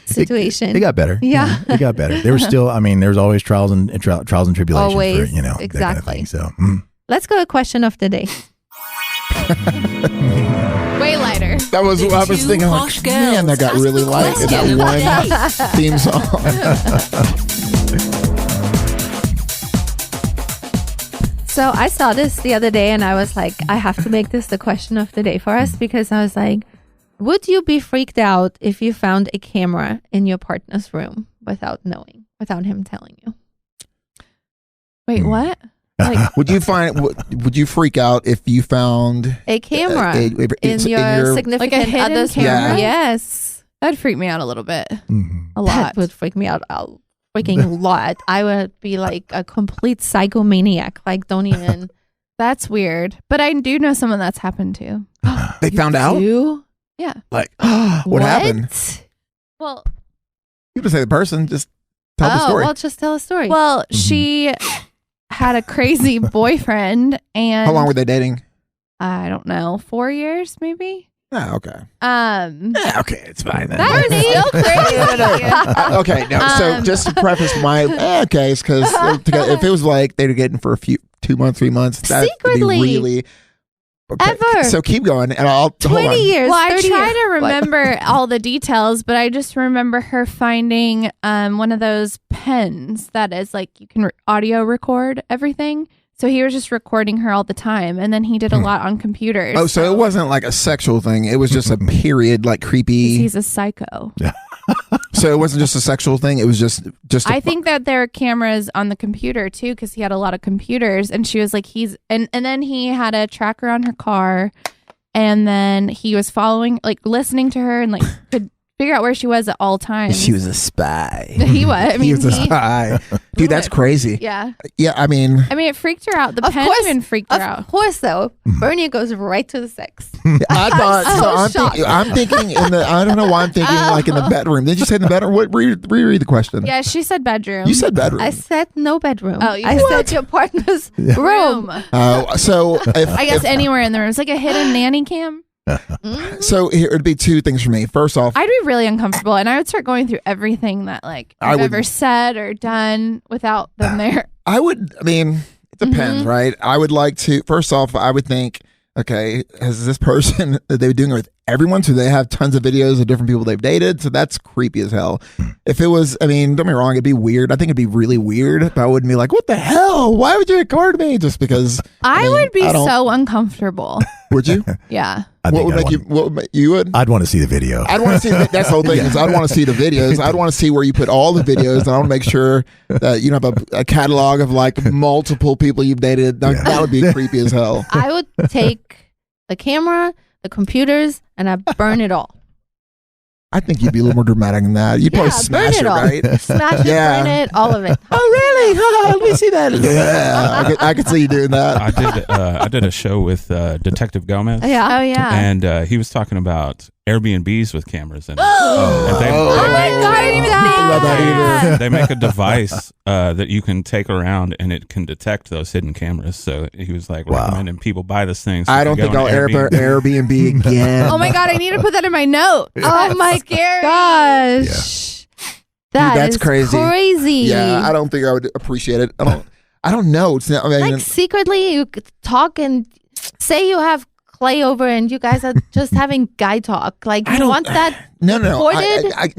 situation. It got better. Yeah. It got better. There was still, there's always trials and tribulations. Always, for, that exactly. kind of thing. So. Let's go to question of the day. Way lighter. That was what I was thinking. Like, Posh man, that got girls. really light in Question that one theme song. So I saw this the other day and I was like, I have to make this the question of the day for us because I was like, would you be freaked out if you found a camera in your partner's room without him telling you? Wait, what? Like, Would you freak out if you found A camera in in your significant Like a hidden other's camera? room? Yes. that'd freak me out a little bit. Mhm. A lot. That would freak me out a freaking lot. I would be like a complete psychomaniac. Like, don't even. That's weird. But I do know someone that's happened to. They found out? You? Yeah. Like, what happened? Well, You can say the person, just tell the story. Well, just tell a story. well, she had a crazy boyfriend, and How long were they dating? I don't know, 4 years maybe. Oh, okay. Okay, it's fine then. That was still crazy. Okay, no. So just to preface my case, because if it was like they were getting for 2 months, 3 months, that would Secretly. be really okay. Ever. So keep going, and I'll 20 hold on. years. Well, I 30 try years. to remember all the details, but I just remember her finding one of those pens that is like you can audio record everything. So he was just recording her all the time, and then he did a lot on computers. Oh, so it wasn't like a sexual thing. It was just a period, like creepy. He's a psycho. So it wasn't just a sexual thing. It was just. I think that there are cameras on the computer too, because he had a lot of computers, and she was like, and then he had a tracker on her car, and then he was following, like listening to her, and like could figure out where she was at all times. She was a spy. He was. I mean, He was a spy. Dude, that's crazy. Yeah. Yeah, I mean, it freaked her out. The Of pen course. even freaked her out. Of course, though. Bernie goes right to the sex. I thought. so So I'm thinking in the. I don't know why I'm thinking like in the bedroom. Did you say in the bedroom? What? Reread the question. Yeah, she said bedroom. You said bedroom. I said no bedroom. Oh, you I said said your partner's room. So if, I guess anywhere in the room. It's like a hidden nanny cam. so here it'd be 2 things for me. First off, I'd be really uncomfortable, and I would start going through everything that like I've ever said or done without them there. I would. I mean, it depends, right? I would like to. First off, I would think, okay, has this person that they were doing it with everyone? So they have tons of videos of different people they've dated. So that's creepy as hell. If it was, I mean, don't get me wrong, it'd be weird. I think it'd be really weird, but I wouldn't be like, what the hell? Why would you record me? Just because I mean, would be I don't- so uncomfortable. Would you? Yeah. I What think would make you? What would make, you would? I'd want to see the video. I'd want to see. That's the whole thing. Is I'd want to see the videos. I'd want to see where you put all the videos. And I want to make sure that you don't have a catalog of like multiple people you've dated. That would be creepy as hell. I would take the camera, the computers, and I burn it all. I think you'd be a little more dramatic than that. You'd probably smash it, all. right? Smash it, burn it, all of it. Oh, really? Let me see that. Yeah, I could see you doing that. I did a show with Detective Gomez. Yeah. Oh yeah. And he was talking about Airbnbs with cameras in it. Oh And my God, I didn't even think about that either. They make a device that you can take around and it can detect those hidden cameras. So he was like recommending people buy this thing. So I don't think I'll Airbnb again. Oh my God, I need to put that in my note. Oh my scary. gosh. That's crazy. Crazy. Yeah, I don't think I would appreciate it. I don't know. It's not, I mean, Like secretly you could talk and say you have Clay over and you guys are just having guy talk. Like you want that no. recorded? I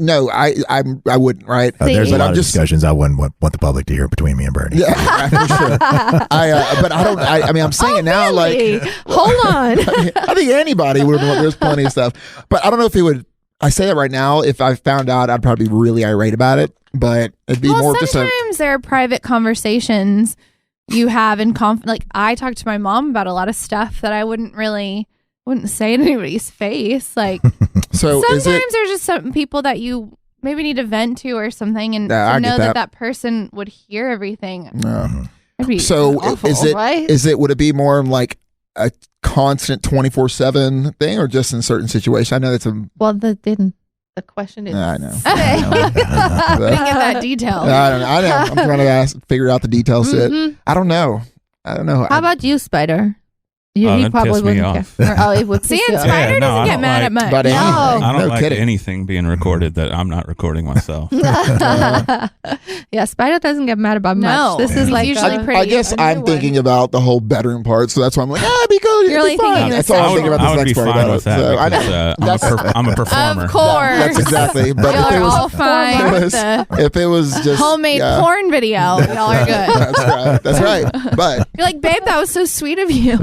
wouldn't. Right? There's See? a lot of discussions I wouldn't want the public to hear between me and Bernie. Yeah, for sure. But I don't. I mean, I'm saying it now. Really? Like, hold on. I think anybody would have. There's plenty of stuff, but I don't know if he would. I say that right now. If I found out, I'd probably be really irate about it. But it'd be more just a. Sometimes there are private conversations you have in like I talk to my mom about a lot of stuff that I wouldn't say in anybody's face. Like So sometimes there's just some people that you maybe need to vent to or something, and to know that person would hear everything. That'd be so awful, is it? right? Is it? Would it be more like a constant 24/7 thing, or just in certain situations? I know that's a. Well, the question is. I know. I didn't get that detail. I don't know. I know. I'm trying to figure out the details. I don't know. How about you, Spider? He that'd probably piss me wouldn't care. It would piss See, you and off. Spider Yeah, no, doesn't I get don't mad like- at much. But anything. I don't No like kidding. anything being recorded that I'm not recording myself. Yeah, Spider doesn't get mad about No. much. This is He's like usually pretty I guess I'm underwood. thinking about the whole bedroom part, so that's why I'm like, it'd be good. You're It'd be only thinking fun. the That's all I'm thinking about I this would be next part fine about with it. that So I because know. I'm a performer. Of course. That's exactly. But Y'all if it are all was, fine with the if it was just homemade yeah, porn video. Y'all are good. That's right. That's right. But You're like, babe, that was so sweet of you.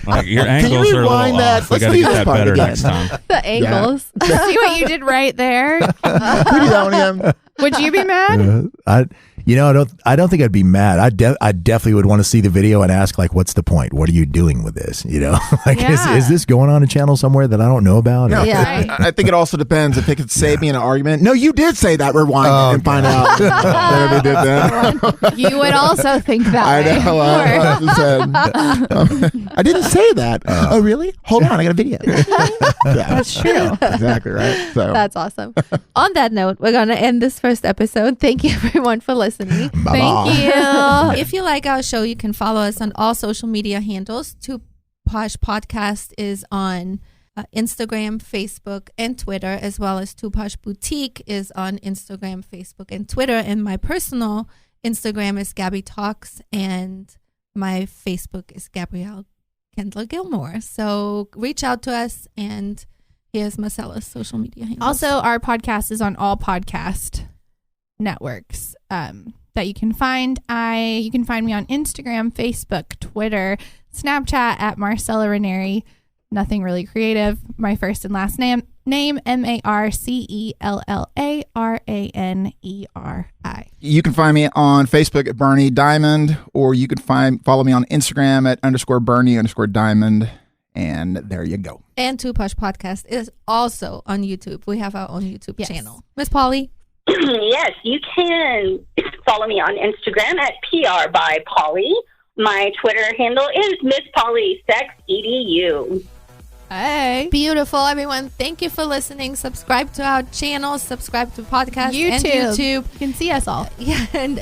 Like your Can you angles are a rewind little that? off. We Let's got to do get this that part better again. next time. the angles. See what you did right there? we do that one again. Would you be mad? I don't think I'd be mad. I definitely would want to see the video and ask, like, what's the point? What are you doing with this? Like, Yeah. is this going on a channel somewhere that I don't know about? No, Yeah. I think it also depends if it could save me in an argument. No, you did say that. Rewind it and find out. Whatever you did that. You would also think that I way. know. I didn't say that. Oh, really? Hold on. I got a video. That's true. Exactly right. So That's awesome. On that note, we're going to end this first episode. Thank you, everyone, for listening. Thank you. If you like our show, you can follow us on all social media handles. Two Posh Podcast is on Instagram, Facebook, and Twitter, as well as Two Posh Boutique is on Instagram, Facebook, and Twitter. And my personal Instagram is Gabby Talks, and my Facebook is Gabrielle Kendler Gilmore. So reach out to us, and here's Marcella's social media handles. Also, our podcast is on all podcast networks that you can find. You can find me on Instagram, Facebook, Twitter, Snapchat at Marcella Ranieri. Nothing really creative. My first and last name MarcellaRaneri. You can find me on Facebook at Bernie Diamond, or you can follow me on Instagram at _Bernie_Diamond. And there you go. And Two Posh Podcast is also on YouTube. We have our own YouTube Yes. channel. Miss Polly? Yes, you can follow me on Instagram at PR by Polly. My Twitter handle is MissPollySexEDU. Hey. Beautiful, everyone. Thank you for listening. Subscribe to our channel. Subscribe to podcast and YouTube. You can see us all. Yeah, and